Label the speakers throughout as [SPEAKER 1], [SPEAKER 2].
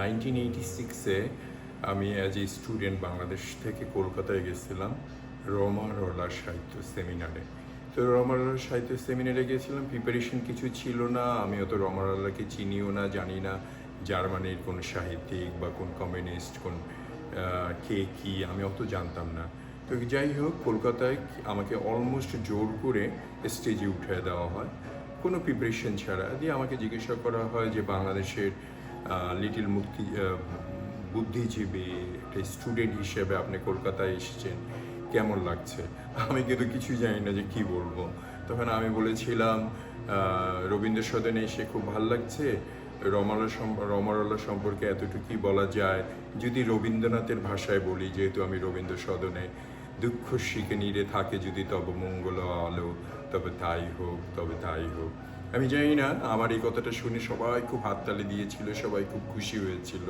[SPEAKER 1] 1986-এ আমি as a student Bangladesh থেকে কলকাতায় গেছিলাম রমারলা সাহিত্য সেমিনারে। তো রমারলা সাহিত্য সেমিনারে গেছিলাম, প্রিপারেশন কিছু ছিল না, আমি অত রমারলাকে চিনিও না, জানি না জার্মানির কোন সাহিত্যিক বা কোন কমিউনিস্ট, কোন কে কী আমি অত জানতাম না। তো যাই হোক, কলকাতায় আমাকে অলমোস্ট জোর করে স্টেজে উঠে দেওয়া হয় কোনো প্রিপারেশন ছাড়া। দিয়ে আমাকে জিজ্ঞাসা করা হয় যে বাংলাদেশের লিটিল মুক্তি বুদ্ধিজীবী একটা স্টুডেন্ট হিসেবে আপনি কলকাতায় এসেছেন, কেমন লাগছে? আমি কিন্তু কিছুই জানি না যে কি বলবো। তখন আমি বলেছিলাম রবীন্দ্র সদনে এসে খুব ভাল লাগছে, রমারলা সম্পর্কে এতটুকুই বলা যায়, যদি রবীন্দ্রনাথের ভাষায় বলি, যেহেতু আমি রবীন্দ্র সদনে, দুঃখ শিখে নিরে থাকে যদি তব মঙ্গল আলো, তবে তাই হোক, তবে তাই হোক। আমি জানি না, আমার এই কথাটা শুনে সবাই খুব হাততালি দিয়েছিল, সবাই খুব খুশি হয়েছিল।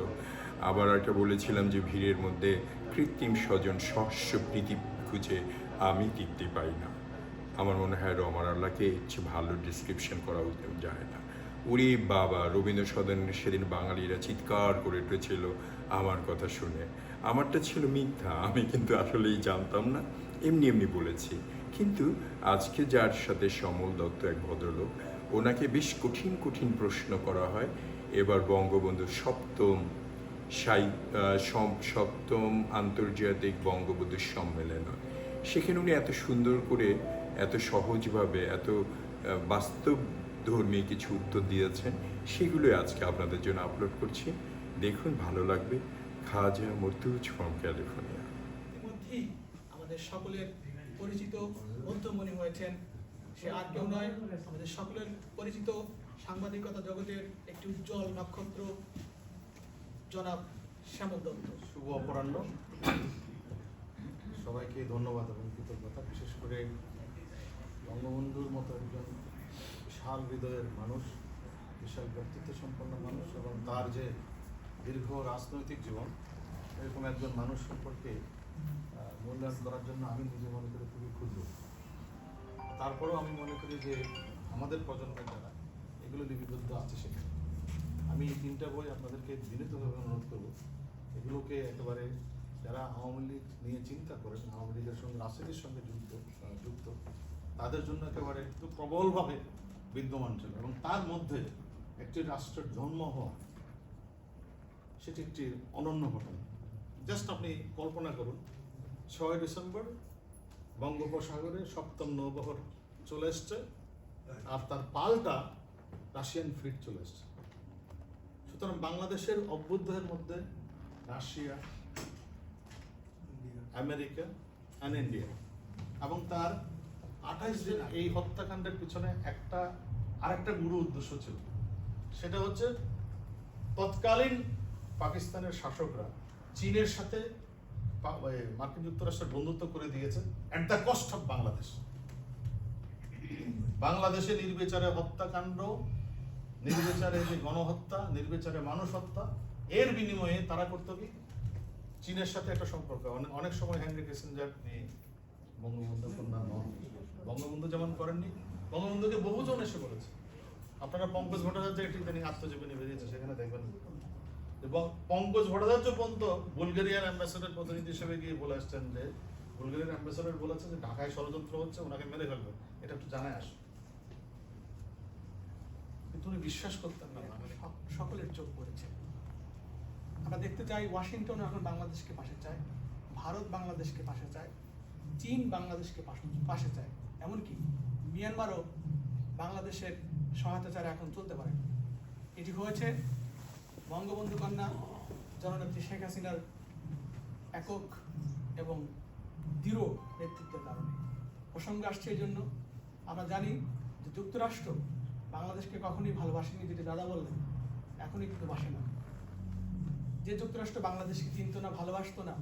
[SPEAKER 1] আবার একটা বলেছিলাম যে ভিড়ের মধ্যে কৃত্রিম স্বজন সহস্য প্রীতি খুঁজে আমি তৃপ্তি পাই না। আমার মনে হয় রমারলাকে ইচ্ছে ভালো ডিসক্রিপশন করা যায় না। উরি বাবা, রবীন্দ্র সদন সেদিন বাঙালিরা চিৎকার করে উঠেছিল আমার কথা শুনে। আমারটা ছিল মিথ্যা, আমি কিন্তু আসলেই জানতাম না, এমনি এমনি বলেছি। কিন্তু আজকে যার সাথে সমল দত্ত, এক ভদ্রলোক, ওনাকে বেশ কঠিন কঠিন প্রশ্ন করা হয় এবার বঙ্গবন্ধু সপ্তম আন্তর্জাতিক বঙ্গবন্ধু সম্মেলন। সেখানে উনি এত সুন্দর করে, এত সহজভাবে, এত বাস্তবধর্মী কিছু উত্তর দিয়েছেন, সেগুলোই আজকে আপনাদের জন্য আপলোড করছি। দেখুন, ভালো লাগবে। খাজা মর্তুজ ফ্রম ক্যালিফোর্নিয়া।
[SPEAKER 2] ইতিমধ্যেই আমাদের সকলের পরিচিত মধ্যমণি হয়েছেন, সে আর কেউ নয়, আমাদের সকলের পরিচিত সাংবাদিকতা জগতের একটি উজ্জ্বল নক্ষত্র জনাব শ্যামল দত্ত।
[SPEAKER 3] শুভ অপরাহ্ন, সবাইকে ধন্যবাদ এবং কৃতজ্ঞতা। বিশেষ করে বঙ্গবন্ধুর মতো একজন বিশাল হৃদয়ের মানুষ, বিশাল ব্যক্তিত্ব সম্পন্ন মানুষ এবং তার যে দীর্ঘ রাজনৈতিক জীবন, এরকম একজন মানুষ সম্পর্কে মূল্যায়ন করার জন্য আমি নিজে মনে করি খুবই ক্ষুদ্র। তারপরেও আমি মনে করি যে আমাদের প্রজন্মের যারা এগুলো লিপিবদ্ধ আছে, সেখানে আমি এই 3টা বই আপনাদেরকে বিনীতভাবে অনুরোধ করব, এগুলোকে একেবারে যারা আওয়ামী লীগ নিয়ে চিন্তা করেন, আওয়ামী লীগের সঙ্গে রাজনীতির সঙ্গে যুক্ত তাদের জন্য একেবারে একটু প্রবলভাবে বিদ্যমান ছিল। এবং তার মধ্যে একটি রাষ্ট্রের জন্ম হওয়া, সেটি একটি অনন্য ঘটনা। জাস্ট আপনি কল্পনা করুন, 6 ডিসেম্বর বঙ্গোপসাগরে 7ম নৌবহর চলে এসছে, আর তার পাল্টা রাশিয়ান ফ্লিট চলে এসছে। সুতরাং বাংলাদেশের অভ্যুদয়ের মধ্যে রাশিয়া, আমেরিকা অ্যান্ড ইন্ডিয়া, এবং তার 28 দিন এই হত্যাকাণ্ডের পিছনে আরেকটা গুরু উদ্দেশ্য ছিল। সেটা হচ্ছে তৎকালীন পাকিস্তানের শাসকরা চীনের সাথে মার্কিন যুক্তরাষ্ট্রের বন্ধুত্ব করে দিয়েছে at the cost of Bangladesh. বাংলাদেশে নির্বিচারে হত্যাকাণ্ড, নির্বিচারে যে গণহত্যা, নির্বিচারে মানুষ হত্যা, এর বিনিময়ে তারা করতো কি, চীনের সাথে একটা সম্পর্ক। অনেক সময় হেনরি কিসিঞ্জার নিয়ে বঙ্গবন্ধু কন্যা নন, বঙ্গবন্ধু যেমন করেননি, বঙ্গবন্ধুকে বহুজন এসে বলেছে। আপনারা পঙ্কজ ভট্টাচার্য একটি তিনি আত্মজীবনী বেরিয়েছে, সেখানে দেখবেন এবং পঙ্কজ ভট্টাচার্য পর্যন্ত বুলগেরিয়ার অ্যাম্বাসেডর প্রতিনিধি হিসেবে গিয়ে বলে আসছেন যে, বুলগেরিয়ার অ্যাম্বাসেডর বলেছে যে ঢাকায় ষড়যন্ত্র হচ্ছে, ওনাকে মেরে ফেলবে, এটা একটু জানায় আসে। কিন্তু উনি বিশ্বাস করতেন না,
[SPEAKER 2] সকলের চোখ পড়েছে। আমরা দেখতে চাই ওয়াশিংটন এখন বাংলাদেশকে পাশে চায়, ভারত বাংলাদেশকে পাশে চায়, চীন বাংলাদেশকে পাশে চায়, এমনকি মিয়ানমারও বাংলাদেশের সহায়তা ছাড়া এখন চলতে পারে। এটি হয়েছে বঙ্গবন্ধু কন্যা জননেত্রী শেখ হাসিনার একক এবং দৃঢ় নেতৃত্বের কারণে। প্রসঙ্গ আসছে এই জন্য, আমরা জানি যে যুক্তরাষ্ট্র বাংলাদেশকে কখনোই ভালোবাসেনি, যেটি দাদা বললেন, এখনই কিন্তু বাসে না। যে যুক্তরাষ্ট্র বাংলাদেশকে চিনত না, ভালোবাসতো না,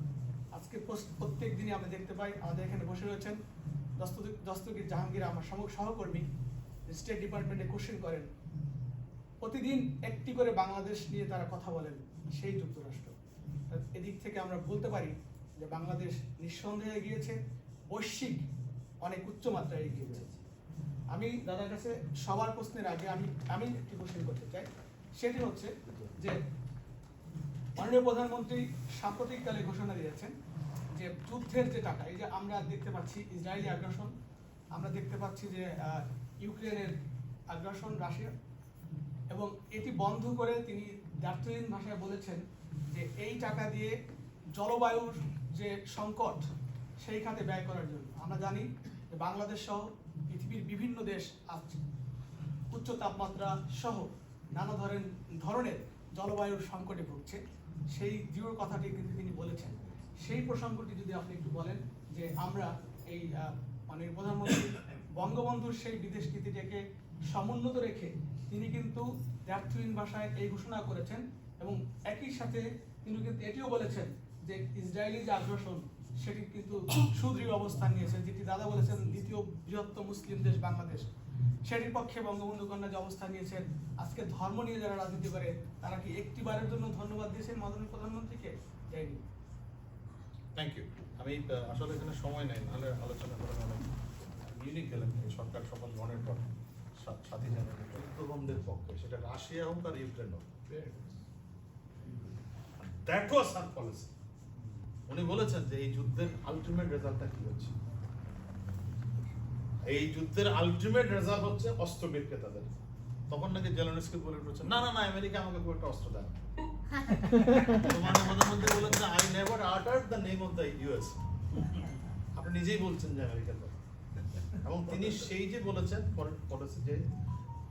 [SPEAKER 2] আজকে প্রত্যেক দিনই আমরা দেখতে পাই, আমাদের এখানে বসে রয়েছেন দস্তগীর জাহাঙ্গীর, আমার সহকর্মী, স্টেট ডিপার্টমেন্টে কোশ্চেন করেন, প্রতিদিন একটি করে বাংলাদেশ নিয়ে তারা কথা বলেন, সেই যুক্তরাষ্ট্র। এদিক থেকে আমরা বলতে পারি যে বাংলাদেশ নিঃসন্দেহে গিয়েছে, বৈশ্বিক অনেক উচ্চমাত্রায় এগিয়ে গিয়েছে। আমি দাদার কাছে সবার প্রশ্নের আগে আমি একটি কোশ্চেন করতে চাই, সেটি হচ্ছে যে মাননীয় প্রধানমন্ত্রী সাম্প্রতিককালে ঘোষণা দিয়েছেন যে যুদ্ধের যে টাকা, এই যে আমরা দেখতে পাচ্ছি ইসরায়েলি আগ্রাসন, আমরা দেখতে পাচ্ছি যে ইউক্রেনের আগ্রাসন রাশিয়া, এবং এটি বন্ধ করে তিনি দার্থহীন ভাষায় বলেছেন যে এই টাকা দিয়ে জলবায়ুর যে সংকট সেই খাতে ব্যয় করার জন্য। আমরা জানি যে বাংলাদেশ সহ পৃথিবীর বিভিন্ন দেশ আজ উচ্চ তাপমাত্রা সহ নানা ধরনের জলবায়ুর সংকটে ভুগছে, সেই দৃঢ় কথাটি কিন্তু তিনি বলেছেন। সেই প্রসঙ্গটি যদি আপনি একটু বলেন যে আমরা এই মাননীয় প্রধানমন্ত্রী বঙ্গবন্ধুর সেই বিদেশ নীতিটাকে সমুন্নত রেখে তিনি কিন্তু দ্ব্যর্থহীন ভাষায় এই ঘোষণা করেছেন, এবং একই সাথে তিনি কিন্তু এটিও বলেছেন যে ইসরায়েলি যে আগ্রাসন সেটি কিন্তু সুদৃঢ় অবস্থান নিয়েছেন, যেটি দাদা বলেছেন দ্বিতীয় বৃহত্তম মুসলিম দেশ বাংলাদেশ, সেটির পক্ষে বঙ্গবন্ধু কন্যা যে অবস্থান নিয়েছেন। আজকে ধর্ম নিয়ে যারা রাজনীতি করে তারা কি একটিবারের জন্য ধন্যবাদ দিয়েছেন মাননীয় প্রধানমন্ত্রীকে? যায়নি।
[SPEAKER 3] Thank you. আমি আসলে এখানে সময় নেই, নাহলে আলোচনা করার অনেক ইউনিক গেলেন। এই সরকার সকল গণের পর সাথী জানান যুদ্ধবন্ধের পক্ষে, সেটা রাশিয়া হোক আর ইউক্রেন হোক। That was her policy. উনি বলেছেন যে এই যুদ্ধের আলটিমেট রেজাল্টটা কি হচ্ছে, এই যুদ্ধের আলটিমেট রেজাল্ট হচ্ছে অস্ত্র বিক্রেতাদের। তখন নাকি জেলেনস্কি বলে উঠেছে, না না না, আমেরিকা আমাকে খুব একটা অস্ত্র দেয় না। মানে প্রধানমন্ত্রী বলেছেন, I never uttered the name of the US. আপনি নিজেই বলছেন যে আমেরিকার কথা, এবং তিনি সেই যে বলেছেন বলেছে যে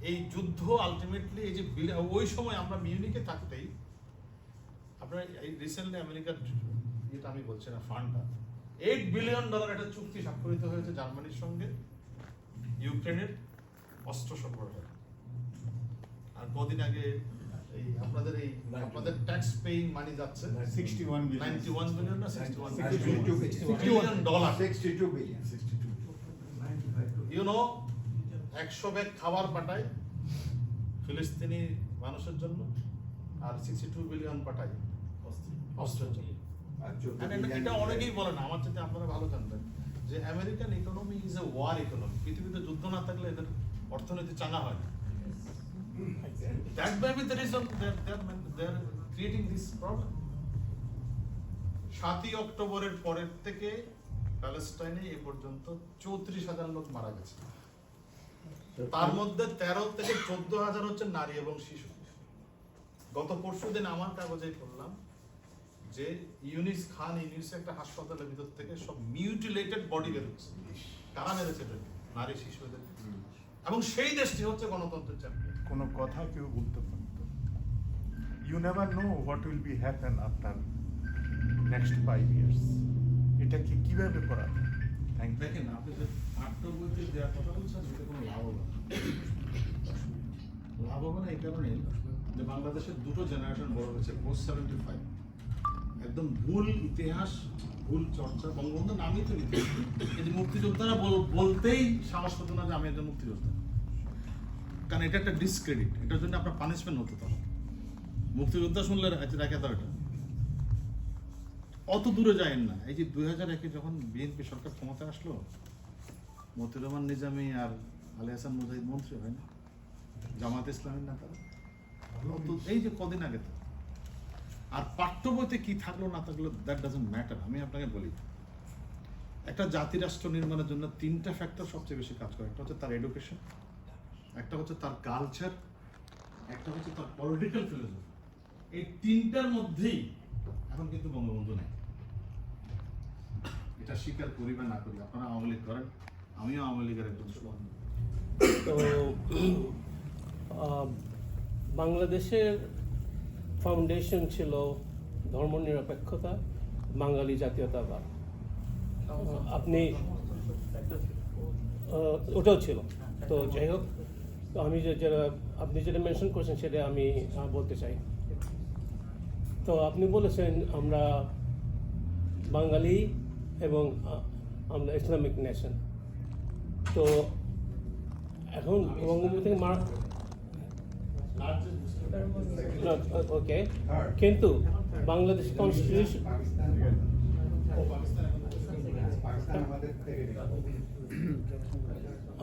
[SPEAKER 3] এই যুদ্ধ আলটিমেটলি এই যে ওই সময় আমরা মিউনিকে থাকতেই আপনার এই রিসেন্টলি আমেরিকার যেটা আমি বলছি না ফান্ডটা $8 বিলিয়ন একটা চুক্তি স্বাক্ষরিত হয়েছে জার্মানির সঙ্গে ইউক্রেনের অস্ত্র সরবরাহ। আর কদিন আগে এই আপনাদের ট্যাক্স পেইং মানি যাচ্ছে
[SPEAKER 4] 61 billion.
[SPEAKER 3] 91 বিলিয়ন না 61
[SPEAKER 4] billion.
[SPEAKER 3] Dollar.
[SPEAKER 4] 62 billion. 62.
[SPEAKER 3] You know 100 bag খাবার পাঠায় ফিলিস্তিনি মানুষের জন্য, আর 62 বিলিয়ন পাঠায় অস্ত্রের জন্য। এটা অনেকেই বলে না, আমার সাথে আপনারা ভালো জানবেন যে American economy is a war economy. পৃথিবীতে যুদ্ধ না থাকলে এদের অর্থনীতি চাঙা হয় না। That may be the reason they're creating this problem. 7ই অক্টোবরের পরের থেকে প্যালেস্টাইনে এ পর্যন্ত 34,000 লোক মারা গেছে, তার মধ্যে 13 থেকে 14,000 হচ্ছে নারী এবং শিশু। গত পরশুদিন আমার কাগজে পড়লাম যে ইউনিস একটা হাসপাতালের ভিতর থেকে সব মিউটিলেটেড বডি বেরোচ্ছে। কারা মেরেছে? নারী শিশুদের। এবং সেই দেশটি হচ্ছে গণতন্ত্রের চ্যাম্পিয়ন।
[SPEAKER 4] কোনো কথা কেউ বলতে পারতো। You never know what will be happen after next 5 years. এটা কিভাবে করা যায়? Thank you.
[SPEAKER 5] দেখেন, আপনি যে পাঠ্যবইতে দেওয়ার কথা বলছেন সেটা কোনো লাভবান এই কারণে যে বাংলাদেশের দুটো জেনারেশন বড় হয়েছে পোস্ট 75। একদম ভুল ইতিহাস, ভুল চর্চা। বঙ্গবন্ধু নামই তো ইতিহাস। এই যে মুক্তিযোদ্ধারা বলতেই সাহস হতো না যে আমি একজন মুক্তিযোদ্ধা, কারণ এটা একটা ডিসক্রেডিট। এটার জন্য আপনার পানিশমেন্ট হতো। তখন মুক্তিযোদ্ধা শুনলে রেখে দাও। এটা অত দূরে যায়েন না। এই যে 2001-এ যখন বিএনপি সরকার ক্ষমতায় আসলো, মতিউর রহমান নিজামী আর আলী হাসান মুজাহিদ মন্ত্রী হয় না, জামাত ইসলামের নেতারা। এই যে কদিন আগে তো। আর পাঠ্য বইতে কি থাকলো না থাকলো দ্যাট ডাজন্ট ম্যাটার। আমি আপনাকে বলি, একটা জাতি রাষ্ট্র নির্মাণের জন্য 3টা ফ্যাক্টর সবচেয়ে বেশি কাজ করে। একটা হচ্ছে তার এডুকেশন, একটা হচ্ছে তার কালচার, একটা হচ্ছে তার পলিটিক্যাল ফিলোসফি। এই 3টার মধ্যেই এখন কিন্তু বঙ্গবন্ধু নেই। এটা স্বীকার করি বা না করি, আপনারা আওয়ামী লীগ করেন, আমিও আওয়ামী লীগের একজন সমান।
[SPEAKER 6] তো বাংলাদেশের ফাউন্ডেশন ছিল ধর্মনিরপেক্ষতা, বাঙালি জাতীয়তাবাদ। আপনি ওটাও ছিল। তো যাই হোক, তো আমি আপনি যেটা মেনশন করেছেন সেটা আমি বলতে চাই। তো আপনি বলেছেন আমরা বাঙালি এবং আমরা ইসলামিক নেশন। তো এখন বঙ্গবন্ধু থেকে ওকে, কিন্তু বাংলাদেশ কনস্টিটিউশন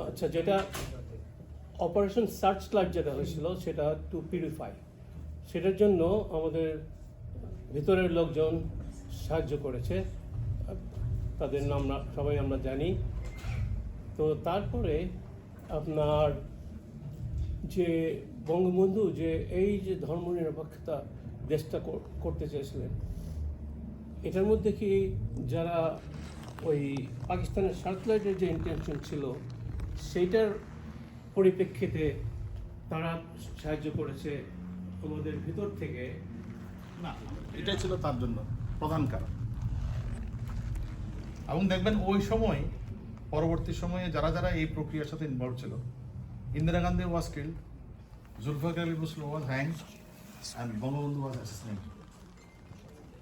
[SPEAKER 6] আচ্ছা, যেটা অপারেশন সার্চ লাইট যেটা হয়েছিল সেটা টু পিউরিফাই, সেটার জন্য আমাদের ভিতরের লোকজন সাহায্য করেছে, তাদের নাম সবাই আমরা জানি। তো তারপরে আপনার যে বঙ্গবন্ধু যে এই যে ধর্মনিরপেক্ষতা দেশটা করতে চেয়েছিলেন, এটার মধ্যে কি যারা ওই পাকিস্তানের স্যাটেলাইটের যে ইন্টেনশন ছিল সেইটার পরিপ্রেক্ষিতে তারা সাহায্য করেছে আমাদের ভিতর থেকে?
[SPEAKER 5] না, এটাই ছিল তার জন্য প্রধান কারণ। এবং দেখবেন ওই সময় পরবর্তী সময়ে যারা যারা এই প্রক্রিয়ার সাথে ইনভলভ ছিল, Indira Gandhi was killed, Zulfikar Ali Bhutto was hanged and Bangabandhu was assassinated.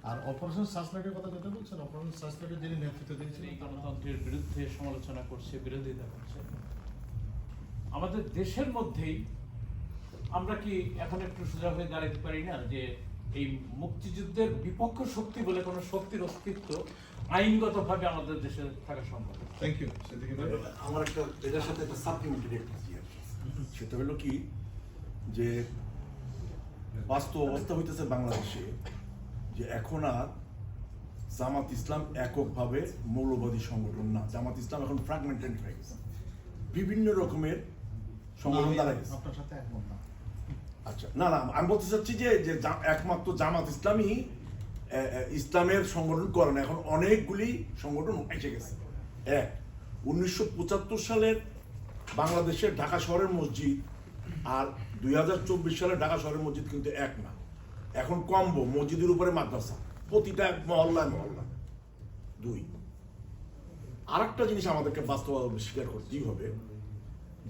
[SPEAKER 5] আর অপারেশন সার্চলাইটের কথা যেটা বলছেন, অপারেশন সার্চলাইটের যিনি নেতৃত্ব দিয়েছিলেন
[SPEAKER 7] গণতন্ত্রের বিরুদ্ধে সমালোচনা করছে, বিরোধিতা করছে। আমাদের দেশের মধ্যেই আমরা কি এখন একটু সোজা হয়ে দাঁড়াতে পারি না যে এই মুক্তিযুদ্ধের বিপক্ষ শক্তি বলে কোনো শক্তির অস্তিত্ব আইনগতভাবে আমাদের দেশে থাকা সম্ভব?
[SPEAKER 5] থ্যাংক ইউ সেদিকে
[SPEAKER 8] আমার একটা এটার সাথে একটা সাপ্লিমেন্টারি একটা সেটা হলো কি যে বাস্তব অবস্থা হইতেছে বাংলাদেশে যে এখন আর জামাত ইসলাম এককভাবে মৌলবাদী সংগঠন না। জামাত ইসলাম এখন ফ্র্যাগমেন্টেড হয়ে গেছে, বিভিন্ন রকমের সংগঠন দাঁড়ায় গেছে।
[SPEAKER 5] আপনার সাথে একমত না।
[SPEAKER 8] আচ্ছা, না না, আমি বলতে চাচ্ছি যে একমাত্র জামাত ইসলামই ইসলামের সংগঠন করে না, এখন অনেকগুলি সংগঠন এসে গেছে। 1975 সালের বাংলাদেশের ঢাকা শহরের মসজিদ আর 2024 সালের ঢাকা শহরের মসজিদ কিন্তু এক না। এখন কম্বো মসজিদের উপরে মাদ্রাসা, প্রতিটা মহল্লায় মহল্লায়। 2, আরেকটা জিনিস আমাদেরকে বাস্তবভাবে স্বীকার করতেই হবে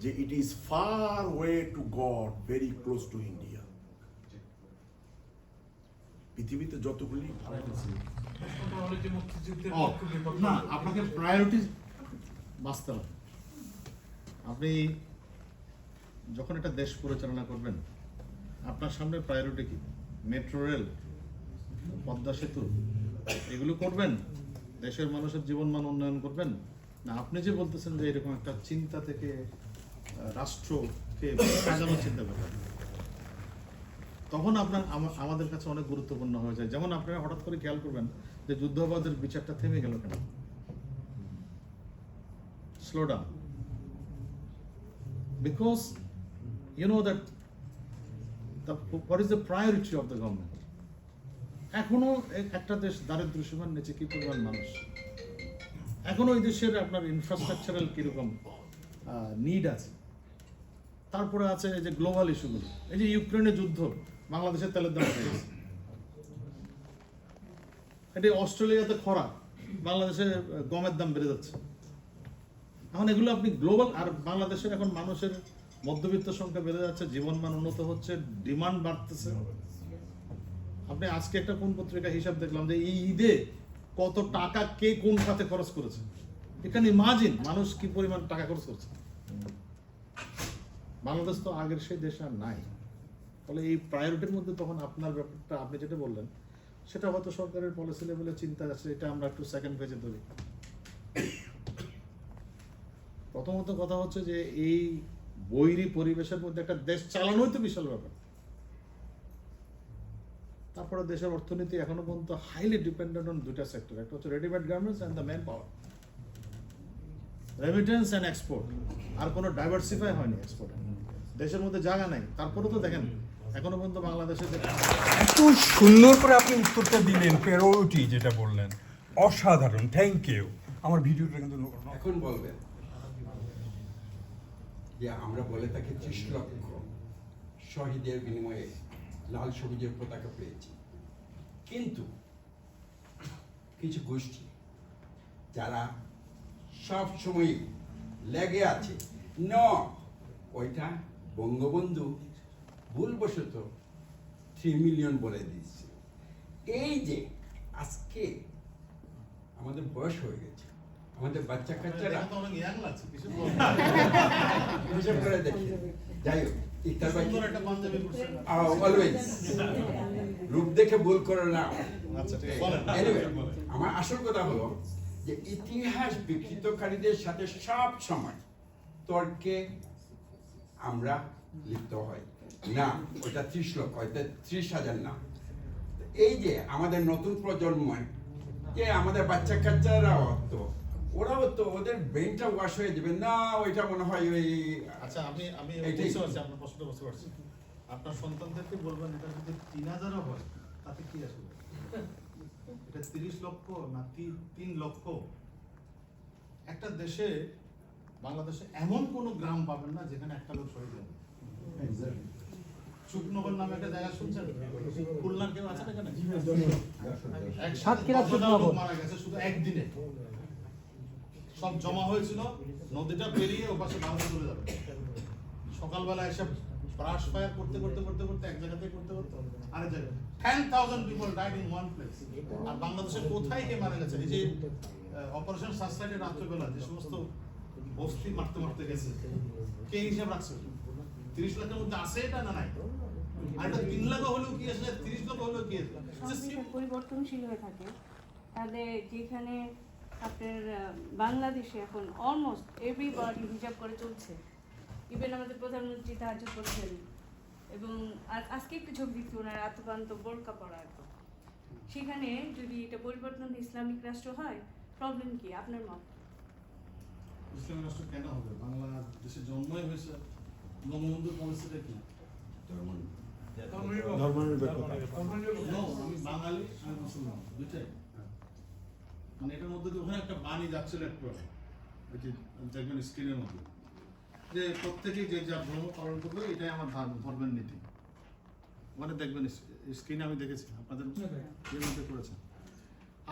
[SPEAKER 8] যে it is far way to god, very close to India. পৃথিবীতে যতগুলি
[SPEAKER 7] তাহলে যে মুক্তিযুদ্ধের
[SPEAKER 5] ও,
[SPEAKER 7] পক্ষ বিপক্ষ
[SPEAKER 5] না, আপনাকে প্রায়োরিটি বাঁচতে হবে। আপনি যখন একটা দেশ পরিচালনা করবেন, আপনার সামনে প্রায়োরিটি কি? মেট্রো রেল, পদ্মা সেতু, এগুলো করবেন? দেশের মানুষের জীবনমান উন্নয়ন করবেন? না আপনি যে বলতেছেন যে এরকম একটা চিন্তা থেকে রাষ্ট্রকে সাজানোর চিন্তা করবেন, তখন আপনার আমাদের কাছে অনেক গুরুত্বপূর্ণ হয়ে যায়। যেমন আপনারা হঠাৎ করে খেয়াল করবেন যে যুদ্ধাপরাধের বিচারটা থেমে গেল কেন? Slow down, because you know that what is the priority of the government? এখনো একটা দেশ দারিদ্র্য সীমার নিচে কি পরিমাণ মানুষ, এখনো ওই দেশের আপনার ইনফ্রাস্ট্রাকচারাল কিরকম নিড আছে। তারপরে আছে এই যে গ্লোবাল ইস্যুগুলো, এই যে ইউক্রেনের যুদ্ধ, বাংলাদেশের তেলের দাম বেড়ে গেছে, এটি অস্ট্রেলিয়াতে খরা, বাংলাদেশে গমের দাম বেড়ে যাচ্ছে। এখন এগুলো আপনি গ্লোবাল, আর বাংলাদেশের এখন মানুষের মধ্যবিত্ত সংখ্যা বেড়ে যাচ্ছে, জীবনমান উন্নত হচ্ছে, ডিমান্ড বাড়তেছে। আপনি আজকে একটা কোন পত্রিকা হিসাব দেখলাম যে এই ঈদে কত টাকা কে কোন খাতে খরচ করেছে। এখানে ইমাজিন মানুষ কি পরিমাণ টাকা খরচ করছে। বাংলাদেশ তো আগের সেই দেশ আর নাই। ফলে এই প্রায়োরিটির মধ্যে তখন আপনার ব্যাপারটা আপনি যেটা বললেন সেটা হয়তো সরকারের পলিসি লেভেলে চিন্তা আছে, এটা আমরা একটু সেকেন্ড ফেজে ধরি। প্রথমত কথা হচ্ছে যে এই বৈরী পরিবেশের মধ্যে একটা দেশ চালানোই তো বিশাল ব্যাপার। তারপরে দেশের অর্থনীতি এখনো পর্যন্ত হাইলি ডিপেন্ডেন্ট অন দুটা সেক্টর, একটা হচ্ছে readymade garments and the manpower, remittance and export. আর কোনো ডাইভার্সিফাই হয়নি এক্সপোর্ট, দেশের মধ্যে জায়গা নাই। তারপরে তো দেখেন এখনো পর্যন্ত বাংলাদেশে
[SPEAKER 1] এত সুন্দর করে আপনি উত্তরটা দিলেন, প্রায়োরিটি যেটা বললেন, অসাধারণ, থ্যাংক ইউ। আমার ভিডিওটা কিন্তু
[SPEAKER 9] এখন বলবেন যে আমরা বলে থাকি 30 লক্ষ শহীদের বিনিময়ে লাল সবুজের পতাকা পেয়েছি, কিন্তু কিছু গোষ্ঠী যারা সব সময় লেগে আছে ওইটা বঙ্গবন্ধু ভুলবশত 3 মিলিয়ন বলে দিচ্ছে। এই যে আজকে আমাদের বয়স হয়ে গেছে, আমাদের বাচ্চা কাচ্চারা হিসাব করে দেখি, যাই হোক ইফতার বাকি অলওয়েজ রূপ দেখে ভুল করো না। Anyway, আমার আসল কথা হলো যে ইতিহাস বিকৃতকারীদের সাথে সব সময় তর্কে আমরা লিপ্ত হই। না ওইটা 30 লক্ষ, ওইটা 30,000 না। এই যে আমাদের নতুন প্রজন্ম, যে আমাদের বাচ্চা কাচ্চারাও তো ওরাও তো ওদের ব্রেনটা ওয়াশ হয়ে যাবে না, ওইটা মনে হয় ওই
[SPEAKER 5] আচ্ছা, আমি
[SPEAKER 9] এইটাই।
[SPEAKER 5] বুঝতে পারছি, আপনার প্রশ্নটা বুঝতে পারছি। আপনার সন্তানদেরকে বলবেন এটা যদি 3000ও হয় তাতে কি আসবে? এটা 30 লক্ষ না 3 লক্ষ? একটা দেশে, বাংলাদেশে এমন কোন গ্রাম পাবেন না যেখানে একটা লোক শহীদ হবে। শুকনগর নামে একটা জায়গা শুনছেন? খুলনার কেউ আছেন এখানে?
[SPEAKER 10] সাতক্ষীরা
[SPEAKER 5] লোক মারা গেছে শুধু একদিনে। সব জমা হয়েছিল, নদীটা পেরিয়ে ওপাশে ভারতে চলে যাবে। সকালবেলা এসে ব্রাশ ফায়ার করতে করতে করতে করতে এক জায়গাতে করতে করতে আরেক জায়গায় 10,000 people died in one place। আর বাংলাদেশের কোথায় কে মারা গেছে? এই যে অপারেশন সানসাইডে রাত্রেবেলা যে সমস্ত বস্তি মারতে মারতে গেছে, কে হিসাব রাখছে? 30 লাখের মধ্যে আছে এটা না নাই? আর এটা 3 লাখ হলেও কি আসলে 30 লাখ হলেও কি আসলে?
[SPEAKER 11] সংবিধান পরিবর্তনশীল হয়ে থাকে, তাহলে যেখানে আপনার বাংলাদেশে এখন অলমোস্ট এভরিবডি হিজাব করে চলছে, ইভেন আমাদের প্রধানমন্ত্রী তাহাজ্জুদ করছেন, এবং আজকে একটু ছবি দিচ্ছি ওনার আতকান্ত বোরকা পরা একদম। সেখানে যদি এটা পরিবর্তন ইসলামিক রাষ্ট্র হয়, প্রবলেম কি আপনার মত?
[SPEAKER 5] ইসলামী রাষ্ট্র কেন হবে? বাংলাদেশে জন্মই হয়েছে, বঙ্গবন্ধুর পলিসিটা কি? No, আমি বাঙালি, আমি মুসলমান, দুইটাই। মানে এটার মধ্যে ওখানে একটা বাণী যাচ্ছিল একটু, ওই যে দেখবেন স্ক্রিনের মধ্যে, যে প্রত্যেকেই যে যা ধর্ম পালন করবে এটাই আমার ধর্মের নীতি। ওখানে দেখবেন স্ক্রিনে আমি দেখেছি, আপনাদের এর মধ্যে করেছেন।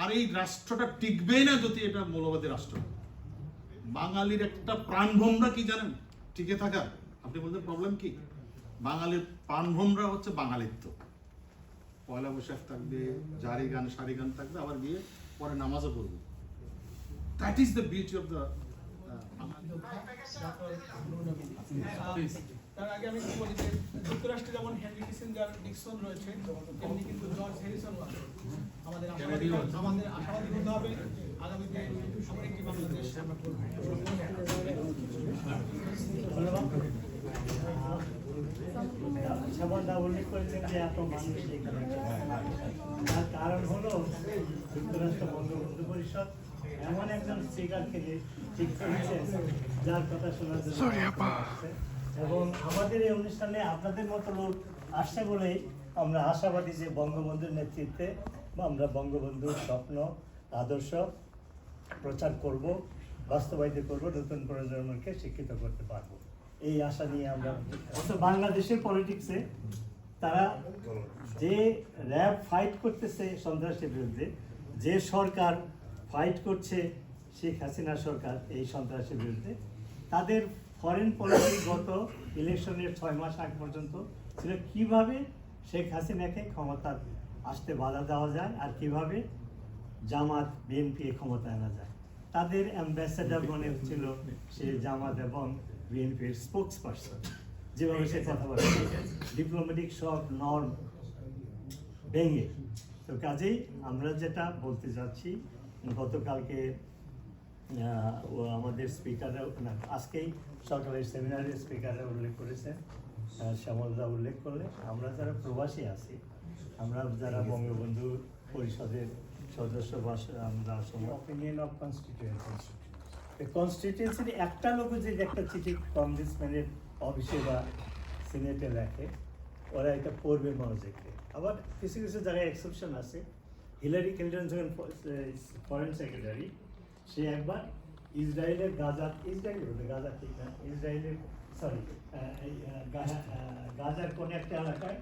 [SPEAKER 5] আর এই রাষ্ট্রটা টিকবেই না যদি এটা মৌলবাদী রাষ্ট্র। বাঙালির একটা প্রাণভোমরা কি জানেন টিকে থাকা? আপনি বলছেন প্রবলেম কি? বাঙালির প্রাণভোমরা হচ্ছে বাঙালিত্ব। পয়লা বৈশাখ থাকবে, জারি গান সারি গান থাকবে, আবার গিয়ে পরে নামাজও পড়বে। That is the beauty of the.
[SPEAKER 2] তার আগে আমি কি বলি যে যুক্তরাষ্ট্রে যেমন হেনরি কিসিঞ্জার, নিক্সন রয়েছে, তেমনি কিন্তু জর্জ হ্যারিসন আছে। আমাদের আশাবাদী হতে হবে আগামীতে আমরা একটি বাংলাদেশ আমরা করব।
[SPEAKER 10] সাবানদা উল্লেখ করেছেন যে এত মানুষ এখানে, তার কারণ হলো যুক্তরাষ্ট্র বঙ্গবন্ধু পরিষদ এমন একজন স্পিকারকে ঠিক করেছে যার কথা শোনার জন্য আসছে। এবং আমাদের এই অনুষ্ঠানে আপনাদের মতো লোক আসছে বলেই আমরা আশাবাদী যে বঙ্গবন্ধুর নেতৃত্বে আমরা বঙ্গবন্ধুর স্বপ্ন আদর্শ প্রচার করব, বাস্তবায়িত করব, নতুন প্রজন্মকে শিক্ষিত করতে পারবো, এই আশা নিয়ে আমরা। বাংলাদেশের পলিটিক্সে তারা যে র্যাব ফাইট করতেছে সন্ত্রাসের বিরুদ্ধে, যে সরকার ফাইট করছে শেখ হাসিনা সরকার এই সন্ত্রাসের বিরুদ্ধে, তাদের ফরেন পলিসি গত ইলেকশনের 6 মাস আগ পর্যন্ত ছিল কিভাবে শেখ হাসিনাকে ক্ষমতা আসতে বাধা দেওয়া যায় আর কিভাবে জামাত বিএনপি ক্ষমতা আনা যায়। তাদের অ্যাম্বাসেডার মনে হচ্ছিল সে জামাত এবং বিএনপির স্পোক্স পার্সন, যেভাবে সে কথাবার্তা, ডিপ্লোম্যাটিক সব নর্ম ভেঙে। তো কাজেই আমরা যেটা বলতে চাচ্ছি, গতকালকে আমাদের স্পিকাররা, আজকেই সরকারের সেমিনারের স্পিকাররা উল্লেখ করেছেন, শ্যামলদা উল্লেখ করলে, আমরা যারা প্রবাসী আছি, আমরা যারা বঙ্গবন্ধু পরিষদের সদস্য, আমরা অপিনিয়ন অফ কনস্টিটিউয়েন্সি, কনস্টিটিউয়েন্সির একটা লোক যে একটা চিঠি কংগ্রেসম্যানের অফিসে বা সিনেটে লেখে, ওরা এটা পড়বে মনোযোগে। আবার কিছু কিছু জায়গায় এক্সেপশন আছে। হিলারি ক্লিন্টন যখন ফরেন সেক্রেটারি, সে একবার ইসরায়েলের গাজার ঠিক না, ইসরায়েলের গাজার কোন একটা এলাকায়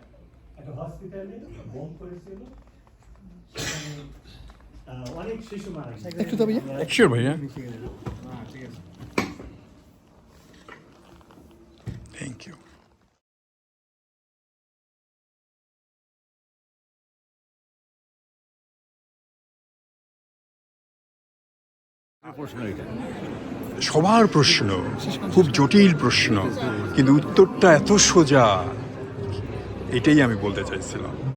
[SPEAKER 10] একটা হসপিটালে বোম করেছিল, সেখানে অনেক শিশু মারা গেছে।
[SPEAKER 1] একটু তবে একশোর ভাইয়া,
[SPEAKER 5] ঠিক আছে।
[SPEAKER 1] Thank you. সবার প্রশ্ন, খুব জটিল প্রশ্ন, কিন্তু উত্তরটা এত সোজা, এটাই আমি বলতে চাইছিলাম।